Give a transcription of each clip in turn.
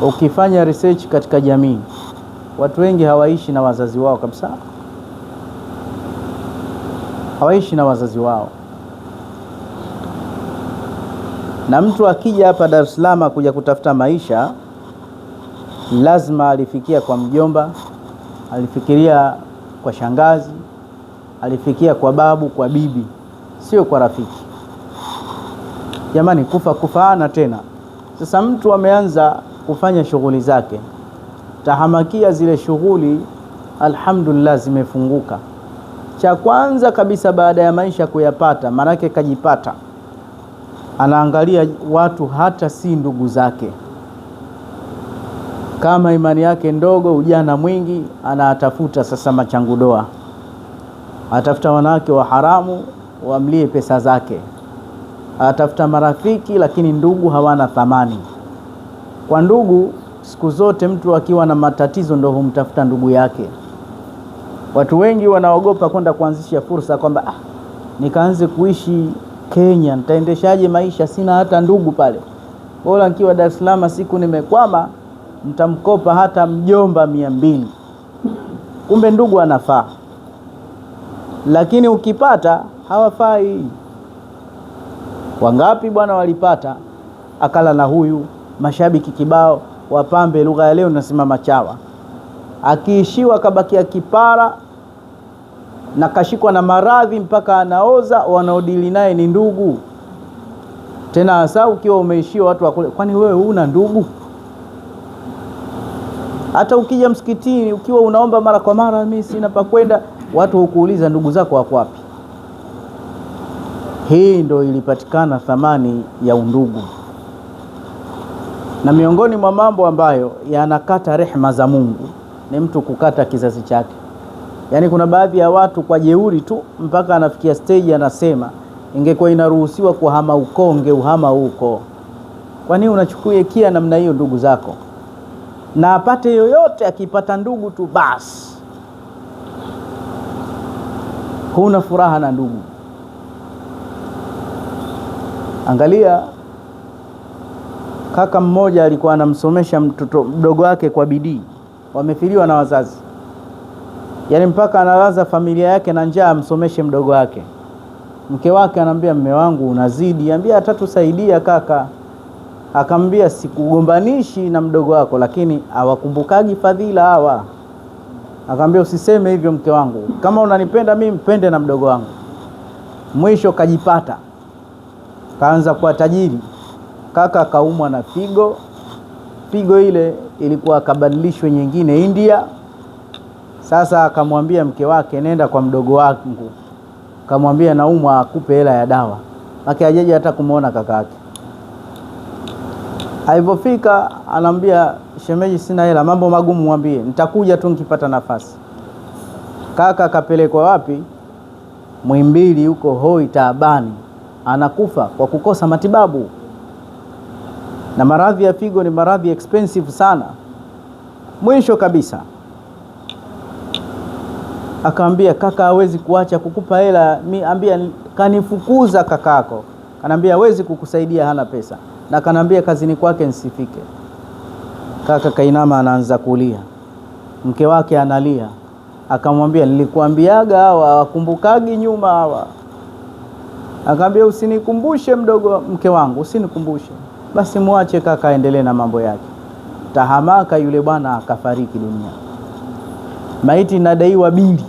ukifanya research katika jamii, watu wengi hawaishi na wazazi wao kabisa. Hawaishi na wazazi wao. Na mtu akija hapa Dar es Salaam kuja kutafuta maisha, lazima alifikia kwa mjomba, alifikiria kwa shangazi, alifikia kwa babu, kwa bibi, sio kwa rafiki. Jamani, kufaana tena. Sasa mtu ameanza kufanya shughuli zake, tahamakia zile shughuli, alhamdulillah zimefunguka. Cha kwanza kabisa baada ya maisha kuyapata, manake kajipata, anaangalia watu hata si ndugu zake. Kama imani yake ndogo, ujana mwingi, anatafuta sasa machangudoa, atafuta wanawake wa haramu wamlie pesa zake, atafuta marafiki, lakini ndugu hawana thamani. Kwa ndugu, siku zote mtu akiwa na matatizo ndo humtafuta ndugu yake. Watu wengi wanaogopa kwenda kuanzisha fursa kwamba nikaanze kuishi Kenya, nitaendeshaje maisha, sina hata ndugu pale. Bora nikiwa Dar es Salaam, siku nimekwama mtamkopa hata mjomba 200. Kumbe ndugu anafaa, lakini ukipata hawafai. Wangapi bwana walipata, akala na huyu, mashabiki kibao, wapambe lugha ya leo nasema machawa. Akiishiwa kabakia kipara na kashikwa na maradhi mpaka anaoza, wanaodili naye ni ndugu. Tena hasa ukiwa umeishiwa watu wakule, kwani wewe huna ndugu? Hata ukija msikitini ukiwa unaomba mara kwa mara, mimi sina pa kwenda, watu hukuuliza ndugu zako wako wapi? Hii ndio ilipatikana thamani ya undugu. Na miongoni mwa mambo ambayo yanakata rehema za Mungu ni mtu kukata kizazi chake. Yaani kuna baadhi ya watu kwa jeuri tu mpaka anafikia stage anasema ingekuwa inaruhusiwa kuhama ukoo ungeuhama huko. Kwa nini unachukua kia namna hiyo ndugu zako? Na apate yoyote, akipata ndugu tu basi huna furaha na ndugu. Angalia, kaka mmoja alikuwa anamsomesha mtoto mdogo wake kwa bidii, wamefiliwa na wazazi. Yaani mpaka analaza familia yake na njaa amsomeshe mdogo wake. Mke wake anamwambia, mume wangu unazidi, ambia atatusaidia kaka. Akamwambia, sikugombanishi na mdogo wako, lakini hawakumbukagi fadhila hawa. Akamwambia, usiseme hivyo mke wangu, kama unanipenda mimi mpende na mdogo wangu. Mwisho kajipata, kaanza kuwa tajiri. Kaka kaumwa na figo, figo ile ilikuwa kabadilishwe nyingine India. Sasa akamwambia mke wake, nenda kwa mdogo wangu, akamwambia naumwa, akupe hela ya dawa. Maki hajaje hata kumuona kaka yake. Alipofika anamwambia, shemeji sina hela, mambo magumu mwambie, nitakuja tu nikipata nafasi. Kaka kapelekwa wapi? Muhimbili huko hoi taabani, anakufa kwa kukosa matibabu. Na maradhi ya figo ni maradhi expensive sana. Mwisho kabisa akamwambia, kaka hawezi kuacha kukupa hela, ambia kanifukuza kakako. Kanambia hawezi kukusaidia, hana pesa. Na kanambia kazini kwake nsifike. Kaka kainama anaanza kulia. Mke wake analia. Akamwambia, nilikuambiaga hawa wakumbukagi nyuma hawa. Akamwambia, usinikumbushe mke wangu, usinikumbushe. Basi muache kaka aendelee na mambo yake. Tahamaka yule bwana akafariki dunia. Maiti inadaiwa bili,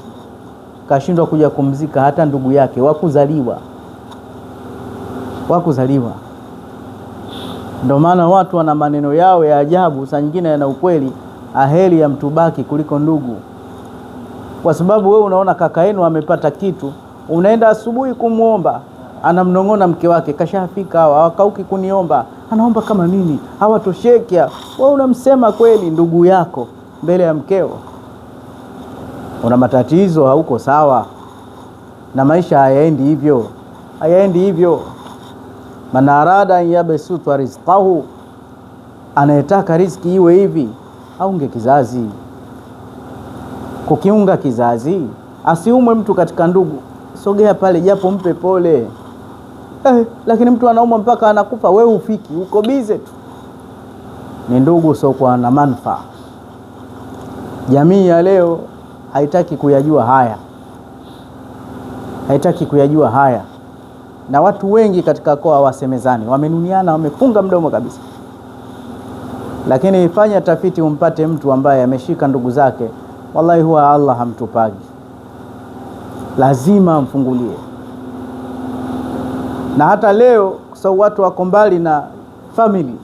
kashindwa kuja kumzika hata ndugu yake wakuzaliwa. Ndio maana watu wana maneno yao ya ajabu, saa nyingine yana ukweli. Aheri ya mtu baki kuliko ndugu. Kwa sababu wewe unaona kaka yenu amepata kitu, unaenda asubuhi kumuomba, anamnong'ona mke wake, kashafika hawa, hawakauki kuniomba, anaomba kama nini, hawatosheki. Wewe unamsema kweli ndugu yako mbele ya mkeo. Una matatizo, hauko sawa. Na maisha hayaendi hivyo. Man arada yabsutu rizqahu, anayetaka riziki iwe hivi, aunge kizazi. Kukiunga kizazi, asiumwe mtu katika ndugu, sogea pale japo mpe pole. Lakini mtu anaumwa mpaka anakufa, wewe ufiki, uko bize tu. ni ndugu usiokuwa na manufaa. Jamii ya leo haitaki kuyajua haya, haitaki kuyajua haya, na watu wengi katika koa wasemezani, wamenuniana, wamefunga mdomo kabisa. Lakini fanya tafiti umpate mtu ambaye ameshika ndugu zake, wallahi huwa Allah hamtupagi, lazima amfungulie. Na hata leo kwa sababu watu wako mbali na family,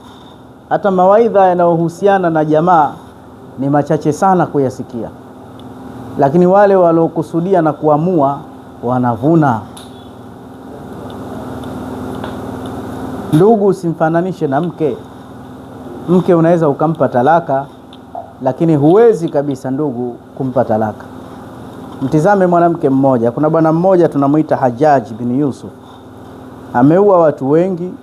hata mawaidha yanayohusiana na jamaa ni machache sana kuyasikia, lakini wale waliokusudia na kuamua wanavuna. Ndugu usimfananishe na mke. Mke unaweza ukampa talaka, lakini huwezi kabisa ndugu kumpa talaka. Mtizame mwanamke mmoja. Kuna bwana mmoja tunamuita Hajjaj bin Yusuf, ameua watu wengi.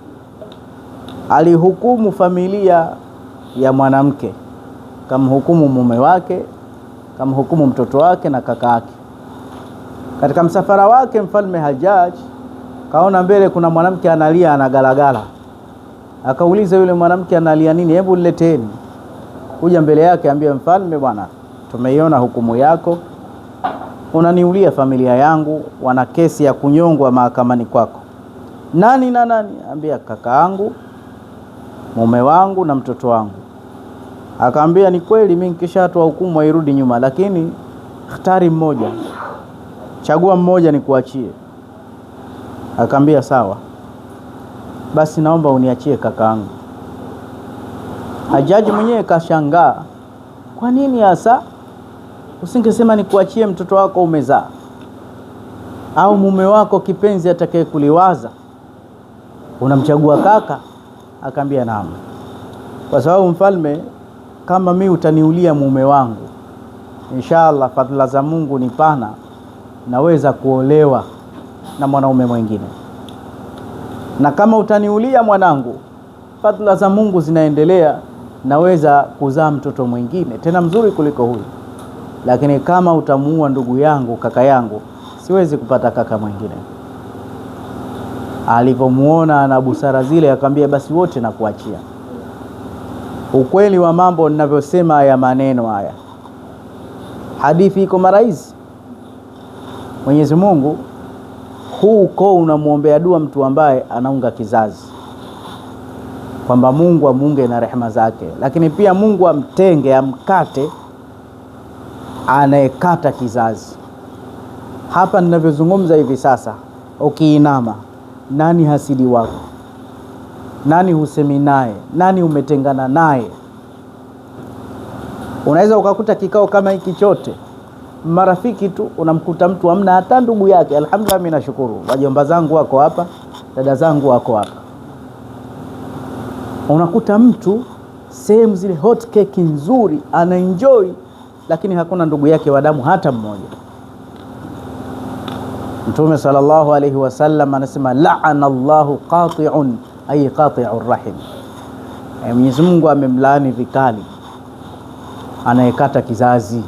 Alihukumu familia ya mwanamke, kamhukumu mume wake, kamhukumu mtoto wake na kaka yake. Katika msafara wake mfalme Hajjaj kaona mbele kuna mwanamke analia, anagalagala. Akauliza yule mwanamke analia nini, hebu nileteni. Kuja mbele yake ambia, mfalme bwana, tumeiona hukumu yako, unaniulia familia yangu, wana kesi ya kunyongwa mahakamani kwako. Nani na nani? Ambia, kaka yangu, mume wangu na mtoto wangu. Akaambia, ni kweli mimi nikishatoa hukumu hairudi nyuma, lakini ikhtari mmoja, chagua mmoja nikuachie. Akaambia sawa, basi naomba uniachie kaka yangu. Hajaji mwenyewe kashangaa, kwa nini hasa usingesema nikuachie mtoto wako umezaa, au mume wako kipenzi atakaye kuliwaza, unamchagua kaka? Akaambia naam, kwa sababu mfalme, kama mimi utaniulia mume wangu, inshallah fadhila za Mungu ni pana, naweza kuolewa na mwanaume mwingine, na kama utaniulia mwanangu, fadhila za Mungu zinaendelea, naweza kuzaa mtoto mwingine tena mzuri kuliko huyu. Lakini kama utamuua ndugu yangu, kaka yangu, siwezi kupata kaka mwingine. Alipomuona na busara zile, akamwambia basi wote nakuachia. Ukweli wa mambo ninavyosema haya maneno haya, hadithi iko mara hizi. Mwenyezi Mungu huko unamuombea dua mtu ambaye anaunga kizazi, kwamba Mungu amuunge na rehema zake, lakini pia Mungu amtenge, amkate anayekata kizazi. Hapa ninavyozungumza hivi sasa, ukiinama, nani hasidi wako? Nani husemi naye? Nani umetengana naye? Unaweza ukakuta kikao kama hiki chote marafiki tu, unamkuta mtu hamna hata ndugu yake. Alhamdulillah, mimi nashukuru, wajomba zangu wako hapa, dada zangu wako hapa. Unakuta mtu sehemu zile hot cake nzuri anaenjoy, lakini hakuna ndugu yake wa damu hata mmoja. Mtume sallallahu alayhi wasallam anasema, la'ana Allahu qati'un, ay qati'ur rahim. Mwenyezi Mungu amemlaani vikali anayekata kizazi.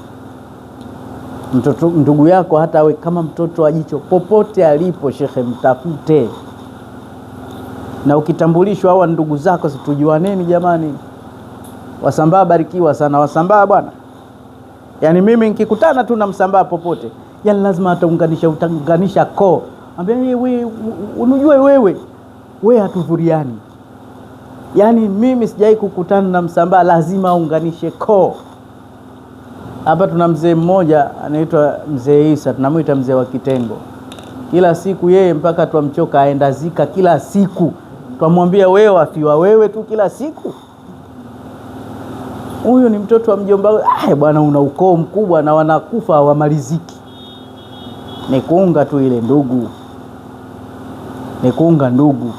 Ndugu yako hata awe kama mtoto wa jicho, popote alipo shekhe, mtafute. Na ukitambulishwa hawa ndugu zako, situjuaneni jamani. Wasambaa barikiwa sana Wasambaa bwana. Yani mimi nikikutana tu na Msambaa popote, yani lazima utanganisha koo. Ambia wewe, unujue wewe hatudhuriani. Yani mimi sijai kukutana na Msambaa, lazima unganishe koo. Hapa tuna mzee mmoja anaitwa Mzee Isa, tunamuita mzee wa kitengo. Kila siku yeye mpaka tuamchoka aenda zika kila siku. Tuamwambia wewe afiwa wewe tu kila siku. Huyo ni mtoto wa mjomba. Bwana, una ukoo mkubwa na wanakufa hawamaliziki. Ni kuunga tu ile ndugu. Ni kuunga ndugu.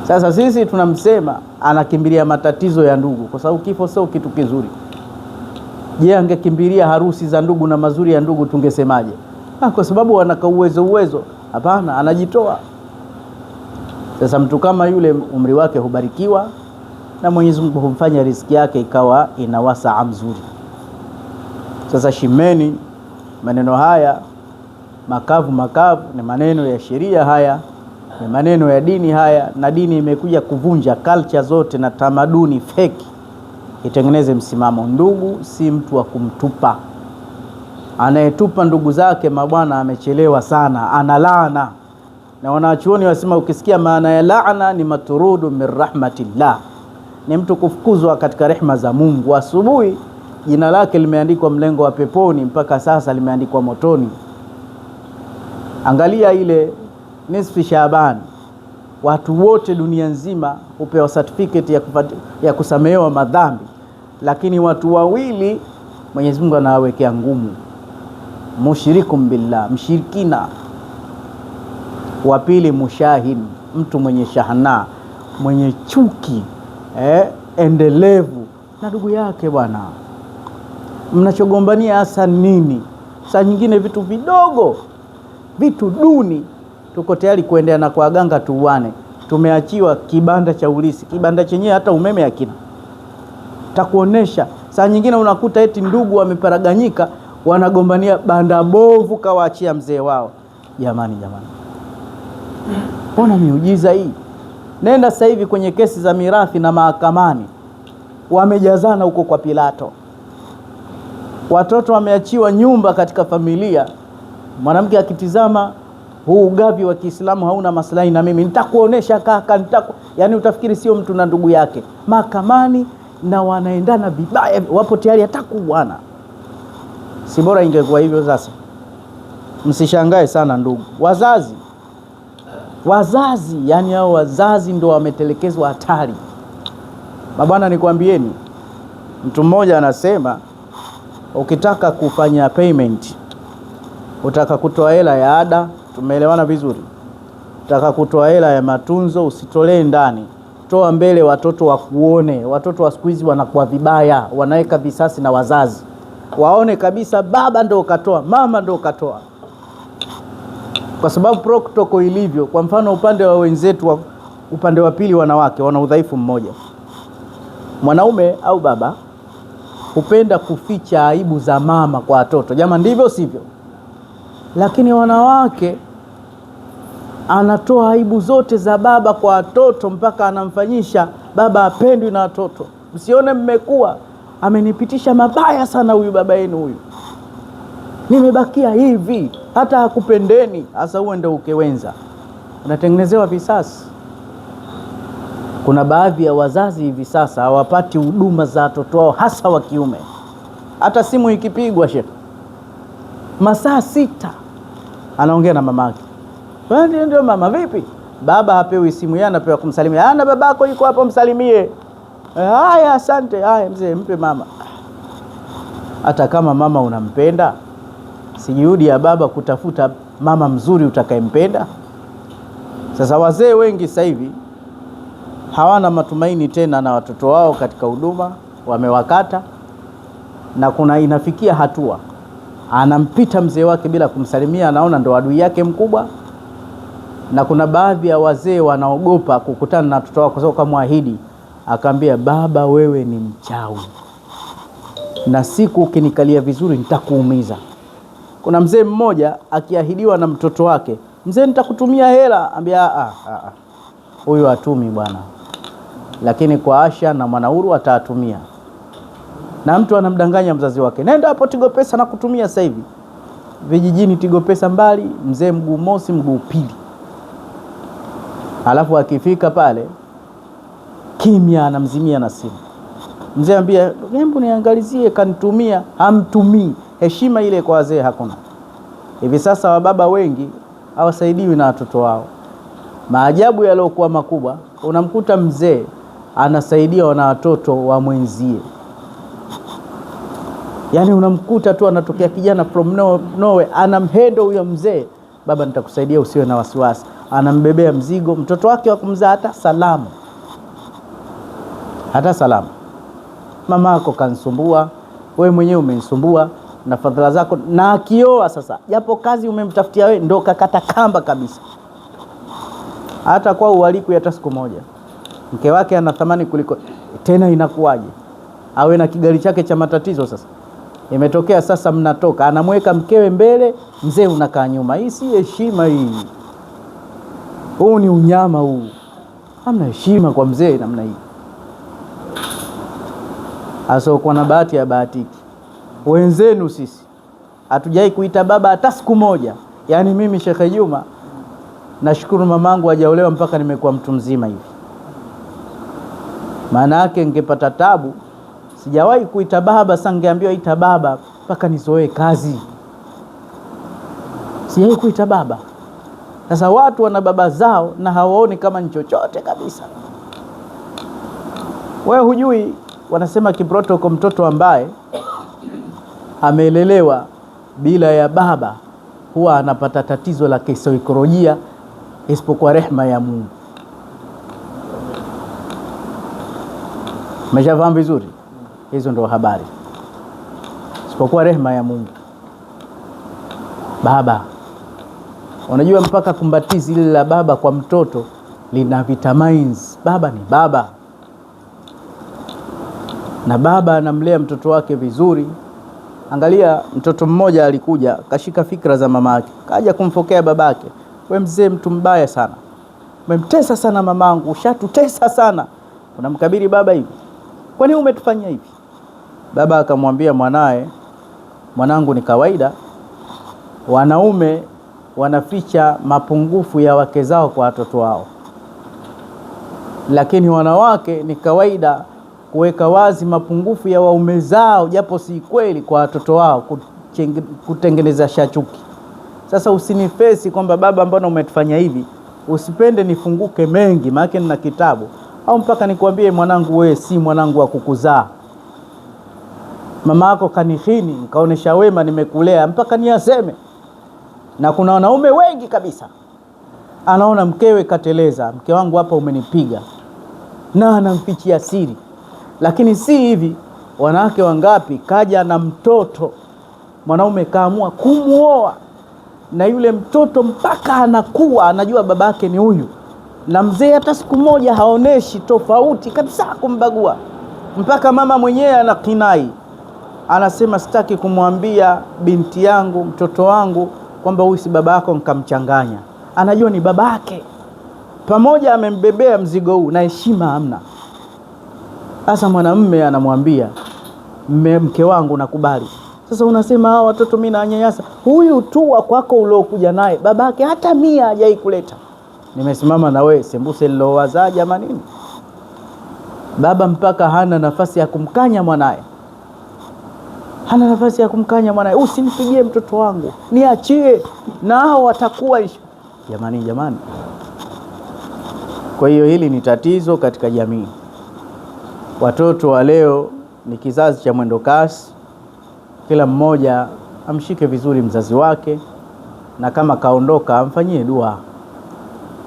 Sasa sisi tunamsema anakimbilia matatizo ya ndugu, kwa sababu kifo sio kitu kizuri. Je, angekimbilia harusi za ndugu na mazuri ya ndugu tungesemaje? Kwa sababu wanaka uwezo. Hapana, anajitoa. Sasa mtu kama yule umri wake hubarikiwa na Mwenyezi Mungu humfanya riziki yake ikawa inawasa mzuri. Sasa shimeni maneno haya makavu ni maneno ya sheria haya, Ni maneno ya dini haya, na dini imekuja kuvunja culture zote na tamaduni feki, itengeneze msimamo. Ndugu si mtu wa kumtupa. Anayetupa ndugu zake mabwana amechelewa sana, ana laana. Na wanachuoni wasema ukisikia maana ya laana ni maturudu min rahmatillah, ni mtu kufukuzwa katika rehema za Mungu. Asubuhi jina lake limeandikwa mlengo wa peponi, mpaka sasa limeandikwa motoni. Angalia ile nisfi Shaaban, watu wote dunia nzima hupewa certificate ya kusamehewa madhambi, lakini watu wawili Mwenyezi Mungu anawawekea ngumu: mushrikum billah, mshirikina; wa pili mushahin, mtu mwenye shahana, mwenye chuki endelevu na ndugu yake. Bwana, mnachogombania hasa nini? Saa nyingine vitu vidogo, vitu duni, tuko tayari kuendea na kwa ganga tuuane. Tumeachiwa kibanda cha ulisi, kibanda chenyewe hata umeme hakina. Takuonesha saa nyingine unakuta eti ndugu wameparaganyika, wanagombania banda bovu kawaachia mzee wao. Jamani, ona miujiza hii. Nenda sasa hivi kwenye kesi za mirathi na mahakamani, wamejazana huko kwa Pilato. Watoto wameachiwa nyumba katika familia. Mwanamke akitizama huu ugavi wa Kiislamu hauna maslahi na mimi, nitakuonesha kaka, yani utafikiri sio mtu na ndugu yake. Mahakamani na wanaendana vibaya, wapo tayari hata kuuana. Si bora ingekuwa hivyo sasa? Msishangae sana ndugu. Wazazi, yani hao wazazi ndo wametelekezwa hatari. Mabwana, nikwambieni, mtu mmoja anasema ukitaka kufanya payment, utaka kutoa hela ya ada, tumeelewana vizuri, utaka kutoa hela ya matunzo, usitolee ndani, toa mbele, watoto wakuone. Watoto wa siku hizi wanakuwa vibaya, wanaweka visasi na wazazi, waone kabisa baba ndo katoa, mama ndo katoa. Kwa sababu protocol ilivyo, kwa mfano upande wa wenzetu, upande wa pili, wanawake wana udhaifu mmoja. Mwanaume au baba hupenda kuficha aibu za mama kwa watoto. Jamaa, ndivyo sivyo? Lakini wanawake anatoa aibu zote za baba kwa watoto, mpaka anamfanyisha baba apendwi na watoto. Msione mmekuwa amenipitisha mabaya sana huyu baba yenu huyu, nimebakia hivi, hata hakupendeni. Hasa uwe ndio ukewenza, unatengenezewa visasi. Kuna baadhi ya wazazi hivi sasa hawapati huduma za watoto wao, hasa wa kiume. Hata simu ikipigwa, shekhi, masaa 6 anaongea na mamake. Ndio mama, vipi? Baba hapewi simu, yeye anapewa kumsalimia. Ana babako yuko hapo, msalimie. Haya, asante. Haya mzee, mpe mama. Hata kama mama unampenda, si juhudi ya baba kutafuta mama mzuri utakayempenda? Sasa wazee wengi sasa hivi hawana matumaini tena na watoto wao katika huduma, wamewakata. Na kuna inafikia hatua anampita mzee wake bila kumsalimia, anaona ndo adui yake mkubwa. Na kuna baadhi ya wazee wanaogopa kukutana na watoto wao, kwa sababu kamwahidi, akaambia baba, wewe ni mchawi na siku ukinikalia vizuri nitakuumiza. Kuna mzee mmoja akiahidiwa na mtoto wake, mzee nitakutumia hela, ambia huyu atumi bwana, lakini kwa Asha na Mwanauru atatumia. Na mtu anamdanganya mzazi wake, nenda hapo Tigo Pesa na kutumia sasa hivi. Vijijini Tigo Pesa mbali, mzee mguu mosi mguu pili. Alafu akifika pale kimya, anamzimia na simu. Mzee ambia, hebu niangalizie, kanitumia. Hamtumii. Heshima ile kwa wazee hakuna. Hivi sasa wababa wengi hawasaidiwi na watoto wao. Maajabu yaliokuwa makubwa, unamkuta mzee anasaidia na watoto wa mwenzie. Yani unamkuta tu anatokea kijana from nowhere, anamhendo huyo mzee, baba nitakusaidia usiwe na wasiwasi. Anambebea mzigo, mtoto wake wa kumzaa hata salamu. Mama yako kanisumbua, wewe mwenyewe umenisumbua na fadhila zako. Na akioa sasa, japo kazi umemtafutia wewe, ndo kakata kamba kabisa. Hata kwa uwaliku hata siku moja. Mke wake ana thamani kuliko tena, inakuwaje? Awe na kigari chake cha matatizo. Sasa imetokea sasa mnatoka, anamweka mkewe mbele, mzee unakaa nyuma. Hii si heshima hii. Huu ni unyama huu. Hamna heshima kwa mzee namna hii. Asokuwa na bahati ya bahatiki. Wenzenu sisi hatujai kuita baba hata siku moja. Yaani mimi Sheikh Juma nashukuru mamangu hajaolewa mpaka nimekuwa mtu mzima hivi. Maana yake ningepata tabu, sijawahi kuita baba, sasa ningeambiwa ita baba mpaka nizoee kazi. Sijawahi kuita baba. Sasa watu wana baba zao na hawaoni kama ni chochote kabisa. Wewe hujui, wanasema kiprotoko mtoto ambaye amelelewa bila ya baba huwa anapata tatizo la kisaikolojia isipokuwa rehema ya Mungu. Umeshafahamu vizuri? Hizo ndio habari. Isipokuwa rehema ya Mungu. Baba, unajua mpaka kumbatizi ile la baba kwa mtoto lina vitamins. Baba ni baba, na baba anamlea mtoto wake vizuri. Angalia, mtoto mmoja alikuja kashika fikra za mama yake, kaja kumfokea babake, we mzee mtu mbaya sana, umemtesa sana mamangu, ushatutesa sana. Unamkabiri baba hivi, kwa nini umetufanyia hivi? Baba akamwambia mwanae, mwanangu, ni kawaida wanaume wanaficha mapungufu ya wake zao kwa watoto wao, lakini wanawake ni kawaida kuweka wazi mapungufu ya waume zao, japo si kweli, kwa watoto wao, kutengeneza shachuki. Sasa usinifesi kwamba baba, mbona umetufanya hivi? Usipende nifunguke mengi, maana nina kitabu, au mpaka nikwambie mwanangu, wewe si mwanangu wa kukuzaa. Mama yako kanihini, nikaonesha wema, nimekulea mpaka niaseme. Na kuna wanaume wengi kabisa anaona mkewe kateleza, mke wangu hapa umenipiga, na anamfichia siri. Lakini si hivi. Wanawake wangapi kaja na mtoto, mwanaume kaamua kumuoa na yule mtoto mpaka anakuwa anajua babake ni huyu, na mzee hata siku moja haoneshi tofauti kabisa kumbagua, mpaka mama mwenyewe anakinai, anasema sitaki kumwambia binti yangu, mtoto wangu, kwamba huyu si babako, nikamchanganya. Anajua ni babake, pamoja amembebea mzigo huu, na heshima hamna. Sasa mwanamume anamwambia mke wangu nakubali. Sasa unasema hao watoto mimi naanyanyasa. Huyu tu wa kwako uliokuja naye babake hata 100 hajai kuleta. Nimesimama na wewe sembuse lilowazaa jamani. Baba mpaka hana nafasi ya kumkanya mwanae. Hana nafasi ya kumkanya mwanae. Usinipigie mtoto wangu, niachie, nao watakuwa jamani. Kwa hiyo hili ni tatizo katika jamii. Watoto wa leo ni kizazi cha mwendo kasi. Kila mmoja amshike vizuri mzazi wake, na kama kaondoka amfanyie dua.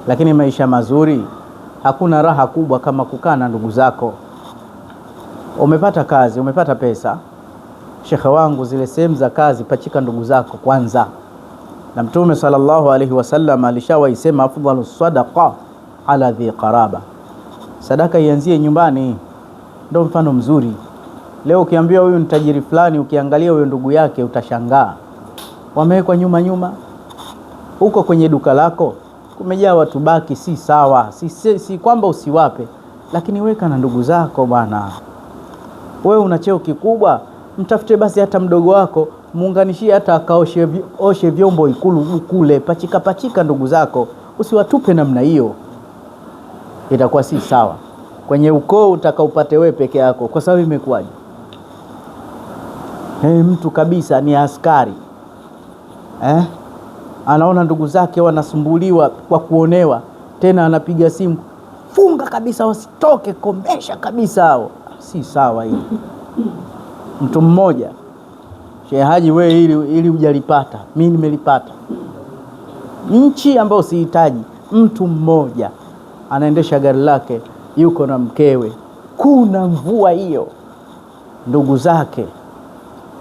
Lakini maisha mazuri, hakuna raha kubwa kama kukaa na ndugu zako. Umepata kazi, umepata pesa, shekhe wangu, zile sehemu za kazi pachika ndugu zako kwanza. Na Mtume sallallahu alaihi wasallam alishawaisema afdalu sadaqa ala dhi qaraba, sadaka ianzie nyumbani. Ndio mfano mzuri. Leo ukiambia huyu ni tajiri fulani, ukiangalia huyo ndugu yake utashangaa. Wamewekwa nyuma. Huko kwenye duka lako kumejaa watu baki, si sawa. Si kwamba usiwape, lakini weka na ndugu zako bwana. Wewe una cheo kikubwa, mtafute basi hata mdogo wako, muunganishie hata akaoshe vyombo Ikulu kule, pachika ndugu zako. Usiwatupe namna hiyo, itakuwa si sawa. Kwenye ukoo utakaupate wewe peke yako. Kwa sababu imekuwaje? Mtu kabisa ni askari, anaona ndugu zake wanasumbuliwa kwa kuonewa, tena anapiga simu, funga kabisa wasitoke, komesha kabisa hao. Si sawa hii. Mtu mmoja, Sheikh Haji, wewe ili hujalipata, mimi nimelipata. Nchi ambayo sihitaji, mtu mmoja anaendesha gari lake, yuko na mkewe, kuna mvua hiyo, ndugu zake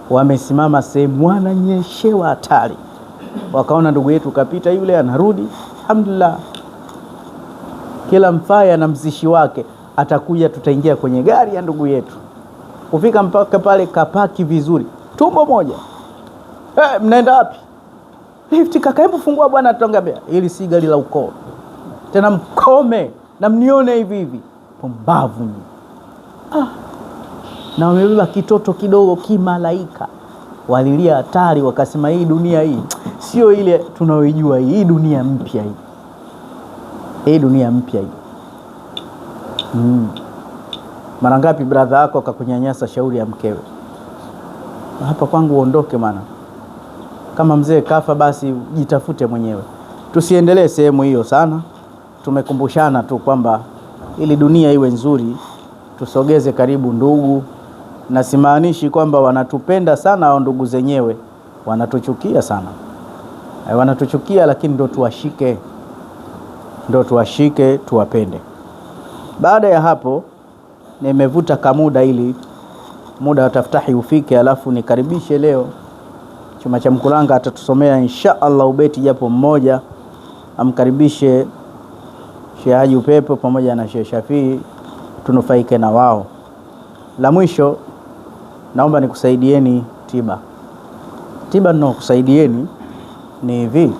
wamesimama sehemu wananyeshewa hatari, wakaona ndugu yetu kapita, yule anarudi, alhamdulillah. Kila mfaya na mzishi wake atakuja, tutaingia kwenye gari ya ndugu yetu. Kufika mpaka pale kapaki vizuri, tumbo moja. Mnaenda wapi? Lift kaka, hebu fungua bwana, tutongea. Hili si gari la ukoo. tena mkome na mnione hivi hivi. Pumbavu nyinyi. Na wamebeba kitoto kidogo kimalaika, walilia hatari, wakasema hii dunia hii sio ile tunaoijua, hii dunia mpya hii. Hii dunia mpya hii. Mara ngapi brother yako akakunyanyasa shauri ya mkewe? Hapa kwangu uondoke maana. Kama mzee kafa basi jitafute mwenyewe. Tusiendelee sehemu hiyo sana. Tumekumbushana tu kwamba ili dunia iwe nzuri tusogeze karibu ndugu, na simaanishi kwamba wanatupenda sana au ndugu zenyewe, wanatuchukia sana. Wanatuchukia lakini ndo tuwashike tuwapende. Baada ya hapo nimevuta kamuda ili muda wa taftahi ufike, alafu nikaribishe leo Chuma cha Mkulanga atatusomea insha Allah ubeti japo mmoja. Amkaribishe Sheikh Haji Upepo pamoja na Sheikh Shafii, tunufaike na wao. La mwisho naomba nikusaidieni tiba. Tiba ninayokusaidieni ni hivi.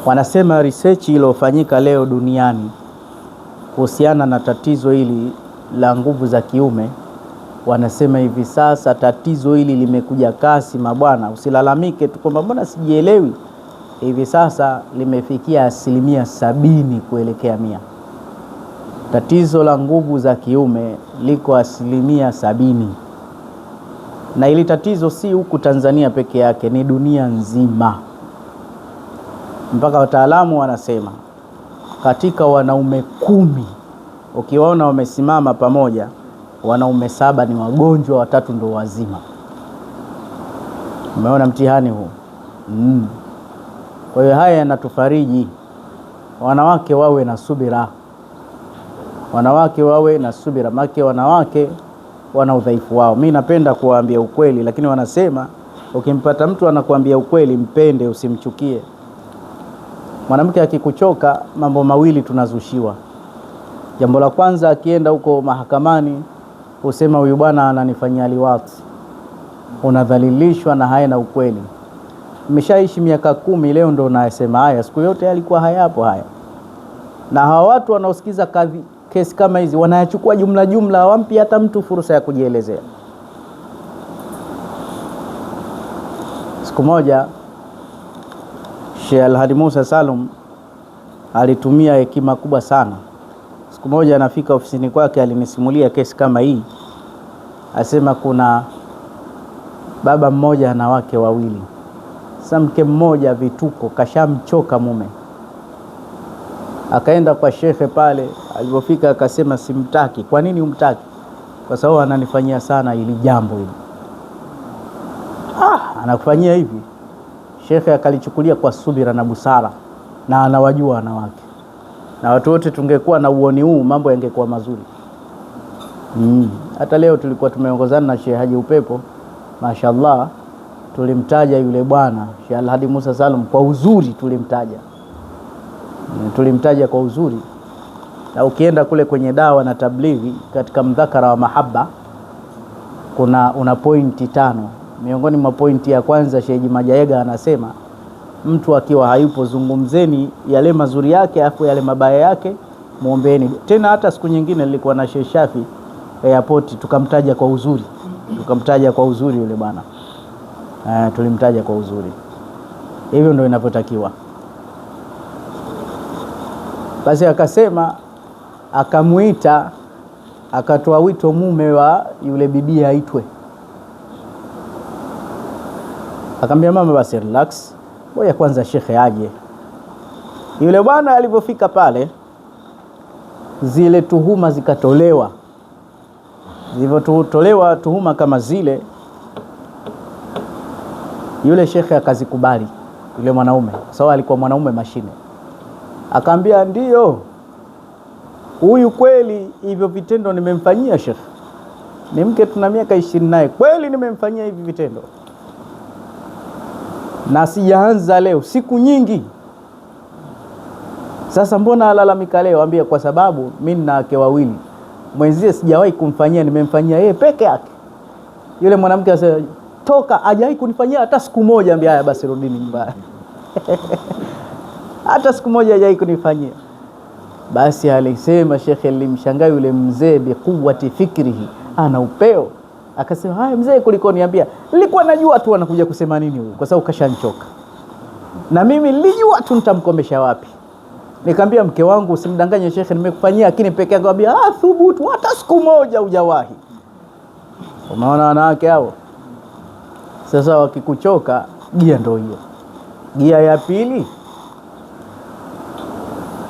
Wanasema research iliyofanyika leo duniani kuhusiana na tatizo hili la nguvu za kiume, wanasema hivi sasa tatizo hili limekuja kasi mabwana. Usilalamike tu kwamba mbona sijielewi. Hivi sasa limefikia 70% kuelekea 100. Tatizo la nguvu za kiume liko 70%. Na hili tatizo si huku Tanzania peke yake, ni dunia nzima. Mpaka wataalamu wanasema katika wanaume 10 ukiwaona wamesimama pamoja, wanaume 7 ni wagonjwa, 3 ndo wazima. Umeona mtihani huu? Kwa hiyo haya yanatufariji. Wanawake wawe na subira. Wanawake wawe na subira. Make wanawake wana udhaifu wao. Mimi napenda kuwaambia ukweli, lakini wanasema ukimpata mtu anakuambia ukweli mpende, usimchukie. Mwanamke akikuchoka, mambo mawili tunazushiwa. Jambo la kwanza, akienda huko mahakamani usema huyu bwana ananifanyia liwati. Unadhalilishwa na haya na ukweli. Nimeshaishi miaka 10 leo ndo nasema haya, siku yote alikuwa hayapo haya. Na hawa watu wanaosikiza kesi kama hizi wanayachukua jumla, hawampi hata mtu fursa ya kujielezea. Siku moja Sheikh Al-Hadi Musa Salum alitumia hekima kubwa sana. Siku moja anafika ofisini kwake, alinisimulia kesi kama hii. Asema kuna baba mmoja na wake wawili. Sasa mke mmoja vituko, kashamchoka mume. Akaenda kwa shekhe pale, alipofika akasema simtaki. Kwa nini umtaki? Kwa sababu ananifanyia sana ili jambo hili. Anakufanyia hivi. Shekhe akalichukulia kwa subira na busara, na anawajua wanawake. Na watu wote tungekuwa na uoni huu, mambo yangekuwa mazuri. Hata leo tulikuwa tumeongozana na Sheikh Haji Upepo, mashaallah, tulimtaja yule bwana Sheikh Al-Hadi Musa Salum kwa uzuri. Tulimtaja kwa uzuri. Na ukienda kule kwenye dawa na tablighi katika mdhakara wa mahaba, una pointi 5. Miongoni mwa pointi ya kwanza, Sheikh Majaega anasema mtu akiwa hayupo zungumzeni yale mazuri yake, afu yale mabaya yake muombeeni. Tena hata siku nyingine nilikuwa na Sheikh Shafi airport, tukamtaja kwa uzuri yule bwana. Tulimtaja kwa uzuri. Hivyo ndio inapotakiwa. Basi akasema, akamuita, akatoa wito mume wa yule bibi aitwe. Akamwambia mama, basi relax, ngoja kwanza shekhe aje. Yule bwana alipofika pale, zile tuhuma zikatolewa. Zilipotolewa tuhuma kama zile, yule shekhe akazikubali yule mwanaume, kwa sababu alikuwa mwanaume mashine. Akaambia ndio, huyu kweli hivyo vitendo nimemfanyia shekhe. Ni mke tuna miaka 20 naye, kweli nimemfanyia hivi vitendo. Na sijaanza leo, siku nyingi. Sasa mbona alalamika leo? Ambia kwa sababu mimi nina wake wawili. Mwenzie sijawahi kumfanyia, nimemfanyia yeye peke yake. Yule mwanamke asema toka, hajawahi kunifanyia hata siku moja. Ambia haya basi rudini nyumbani. hata siku moja hajai kunifanyia. Basi alisema shekhe, nilimshangaa yule mzee biquwwati fikrihi, ana upeo. Akasema haya mzee, kuliko niambia, nilikuwa najua tu anakuja kusema nini huyu, kwa sababu kashanchoka. Na mimi nilijua tu nitamkomesha wapi. Nikamwambia mke wangu, usimdanganye shekhe, nimekufanyia lakini peke yako. Ambia thubutu, hata siku moja hujawahi. Umeona wanawake hao? Sasa wakikuchoka, gia ndio hiyo. Gia ya pili,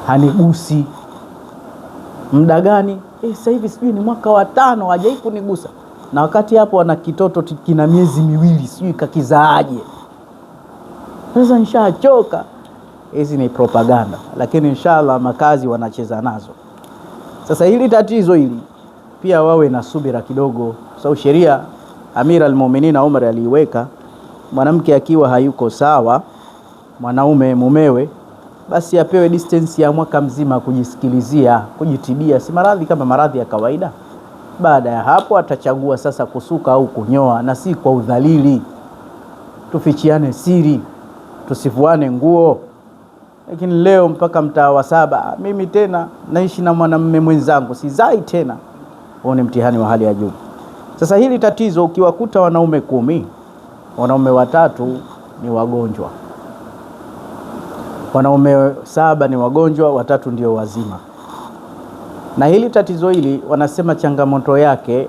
hanigusi. Muda gani? Sasa hivi sijui ni mwaka wa 5 hajai kunigusa. Na wakati hapo ana kitoto kina miezi 2, sijui kakizaaje. Sasa nishachoka. Hizi ni propaganda, lakini inshallah makazi wanacheza nazo. Sasa hili tatizo hili pia wawe na subira kidogo, sababu sheria Amir al-Mu'minin Umar aliweka, mwanamke akiwa hayuko sawa mwanaume mumewe, basi apewe distance ya mwaka mzima kujisikilizia, kujitibia, si maradhi kama maradhi ya kawaida. Baada ya hapo atachagua sasa kusuka au kunyoa, na si kwa udhalili. Tufichiane siri, tusifuane nguo. Lakini leo mpaka mtaa wa 7 mimi tena naishi na mwanamume mwenzangu, sizai tena. Huo ni mtihani wa hali ya juu. Sasa hili tatizo ukiwakuta wanaume 10, wanaume 3 ni wagonjwa, wanaume 7 ni wagonjwa, 3 ndio wazima. Na hili tatizo hili wanasema changamoto yake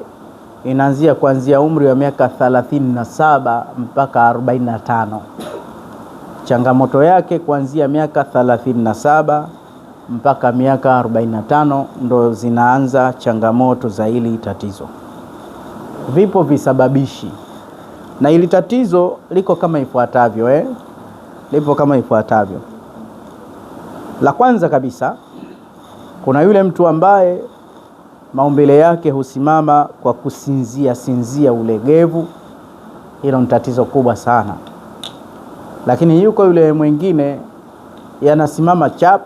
inaanzia kuanzia umri wa miaka 37 mpaka 45. Changamoto yake kuanzia miaka 37 mpaka miaka 45 ndo zinaanza changamoto za hili tatizo. Vipo visababishi, na hili tatizo liko kama ifuatavyo lipo kama ifuatavyo. La kwanza kabisa, kuna yule mtu ambaye maumbile yake husimama kwa kusinzia ulegevu. Hilo ni tatizo kubwa sana. Lakini yuko yule mwingine yanasimama chap,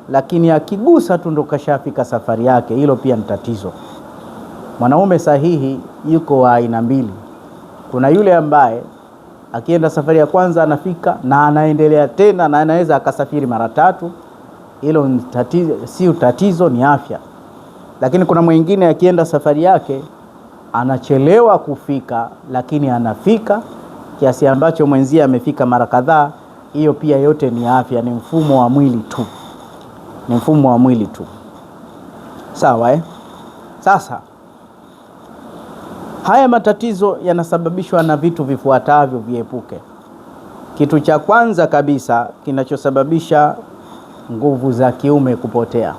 lakini akigusa tu ndo kashafika safari yake. Hilo pia ni tatizo. Mwanaume sahihi yuko wa aina mbili. Kuna yule ambaye akienda safari ya kwanza anafika na anaendelea tena, na anaweza akasafiri mara 3. Hilo ni tatizo, si tatizo, ni afya. Lakini kuna mwingine akienda safari yake anachelewa kufika, lakini anafika kiasi ambacho mwenzie amefika mara kadhaa. Hiyo pia yote ni afya, ni mfumo wa mwili tu. Sawa Sasa haya matatizo yanasababishwa na vitu vifuatavyo, viepuke. Kitu cha kwanza kabisa kinachosababisha nguvu za kiume kupotea.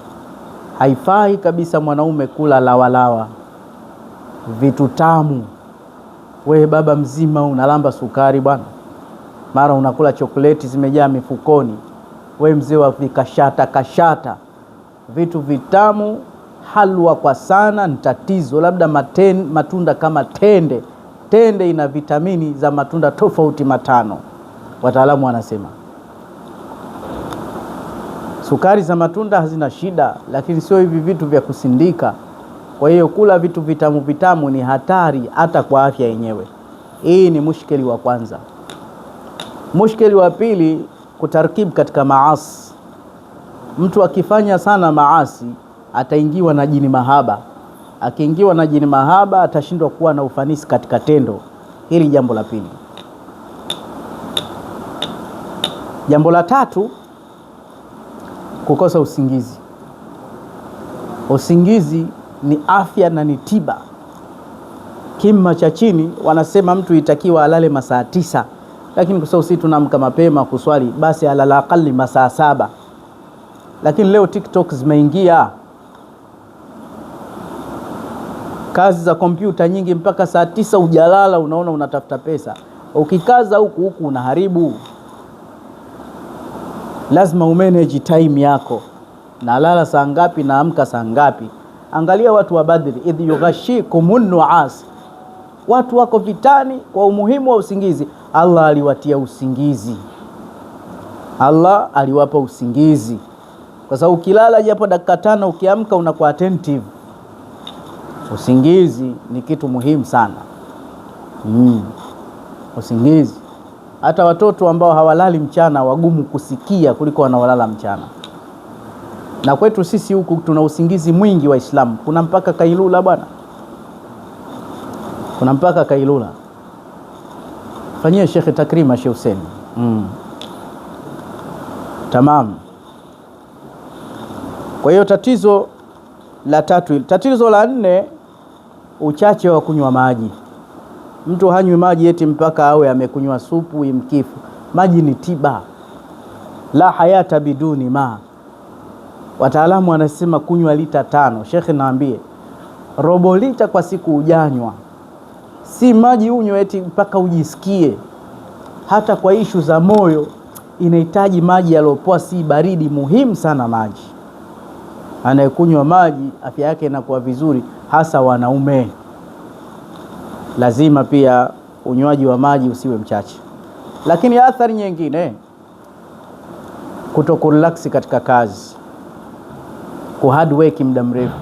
Haifai kabisa mwanaume kula lawalawa, vitu tamu. We baba mzima unalamba sukari bwana, mara unakula chokoleti zimejaa mifukoni. We mzee wa kashata, vitu vitamu, halwa kwa sana ni tatizo. Labda matunda kama tende ina vitamini za matunda tofauti 5, wataalamu wanasema. Sukari za matunda hazina shida, lakini sio hivi vitu vya kusindika. Kwa hiyo kula vitu vitamu ni hatari hata kwa afya yenyewe. Hii ni mushkeli wa kwanza. Mushkeli wa pili, kutarkib katika maasi. Mtu akifanya sana maasi ataingiwa na jini mahaba. Akiingiwa na jini mahaba atashindwa kuwa na ufanisi katika tendo. Hili jambo la pili. Jambo la tatu, kukosa usingizi. Usingizi ni afya na ni tiba. Kima cha chini wanasema mtu itakiwa alale masaa 9, lakini kwa sababu sisi tunaamka mapema kuswali, basi alala akali masaa 7. Lakini leo TikTok zimeingia, kazi za kompyuta nyingi, mpaka saa 9 hujalala, unaona unatafuta pesa. Ukikaza huku unaharibu. Lazima umanage time yako, na lala saa ngapi na amka saa ngapi. Angalia watu wa Badri, idh yughashikumun nu'as. Watu wako vitani kwa umuhimu wa usingizi. Allah aliwatia usingizi. Allah aliwapa usingizi. Kwa sababu ukilala japo dakika 5 ukiamka unakuwa attentive. Usingizi ni kitu muhimu sana. Usingizi. Hata watoto ambao hawalali mchana wagumu kusikia kuliko wanaolala mchana. Na kwetu sisi huku tuna usingizi mwingi wa Islamu. Kuna mpaka kailula bwana. Kuna mpaka kailula. Fanyie Sheikh takrima Sheikh Hussein. Tamam. Kwa hiyo tatizo la tatu. Tatizo la 4, uchache wa kunywa maji. Mtu hanywi maji eti mpaka awe amekunywa supu imkifu. Maji ni tiba. La hayata biduni ma. Wataalamu wanasema kunywa lita 5. Sheikh naambie robo lita kwa siku ujanywa. Si maji unywe eti mpaka ujisikie. Hata kwa ishu za moyo inahitaji maji yalopoa, si baridi. Muhimu sana maji. Anayekunywa maji afya yake inakuwa vizuri, hasa wanaume. Lazima pia unywaji wa maji usiwe mchache. Lakini athari nyingine, kutokurelax katika kazi, kuhard work muda mrefu.